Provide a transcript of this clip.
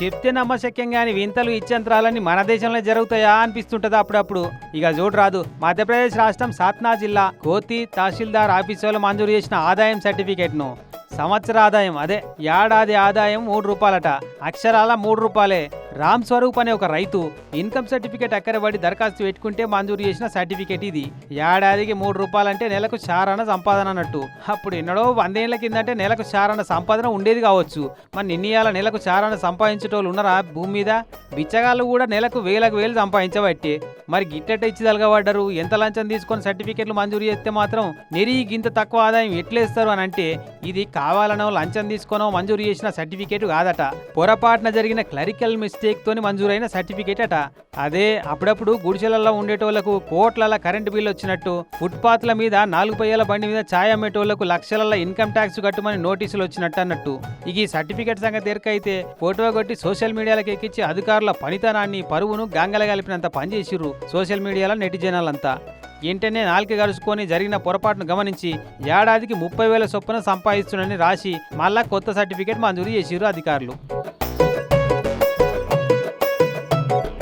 చెప్తే నమ్మశక్యం గాని వింతలు ఇచ్చంత్రాలన్నీ మన దేశంలో జరుగుతాయా అనిపిస్తుంటది అప్పుడప్పుడు. ఇక చూడు రాదు, మధ్యప్రదేశ్ రాష్ట్రం సాత్నా జిల్లా కోతి తహసీల్దార్ ఆఫీసులో మంజూరు చేసిన ఆదాయం సర్టిఫికేట్ ను సంవత్సర ఆదాయం అదే ఏడాది ఆదాయం 3 రూపాయలట, అక్షరాల 3 రూపాయలే. రామ్ స్వరూప్ అనే ఒక రైతు ఇన్కమ్ సర్టిఫికేట్ అక్కరబడి దరఖాస్తు పెట్టుకుంటే మంజూరు చేసిన సర్టిఫికేట్ ఇది. ఏడాదికి 3 రూపాయలంటే నెలకు చారణ సంపాదన అన్నట్టు. అప్పుడు ఎన్నడో 100 ఏళ్ల కిందంటే నెలకు చారణ సంపాదన ఉండేది కావచ్చు. మరి నిన్నయాల నెలకు చారణ సంపాదించేటోళ్ళు ఉన్నారా భూమి మీద? బిచ్చగాళ్ళు కూడా నెలకు వేలకు వేలు సంపాదించబట్టి మరి గిట్టట ఇచ్చి తలగబడ్డరు. ఎంత లంచం తీసుకొని సర్టిఫికేట్లు మంజూరు చేస్తే మాత్రం గింత తక్కువ ఆదాయం ఎట్లేస్తారు అని అంటే ఇది కావాలనో లంచం తీసుకొనో మంజూరు చేసిన సర్టిఫికేట్ కాదట. పొరపాటున జరిగిన క్లరికల్ మిస్టేక్ తోని మంజూరైన సర్టిఫికేట్ అట. అదే అప్పుడప్పుడు గుడిసెలలో ఉండేటోళ్లకు కోట్ల కరెంటు బిల్లు వచ్చినట్టు, ఫుట్పాత్ల మీద 4 పయ్యాల బండి మీద ఛాయ్ అమ్మేటోళ్లకు లక్షల ఇన్కమ్ ట్యాక్స్ కట్టుమని నోటీసులు వచ్చినట్టు అన్నట్టు. ఇక ఈ సర్టిఫికేట్ సంగతి ఎరకైతే ఫోటో కొట్టి సోషల్ మీడియాలకు ఎక్కించి అధికారుల పనితనాన్ని పరువును గంగలగలిపినంత పనిచేసిర్రు సోషల్ మీడియాలో నెటిజనాలంతా. ఏంటనే నాలుక గడుచుకొని జరిగిన పొరపాటును గమనించి ఏడాదికి 30,000 చొప్పున సంపాదిస్తున్నని రాసి మళ్ళా కొత్త సర్టిఫికేట్ మంజూరు చేసిర్రు అధికారులు.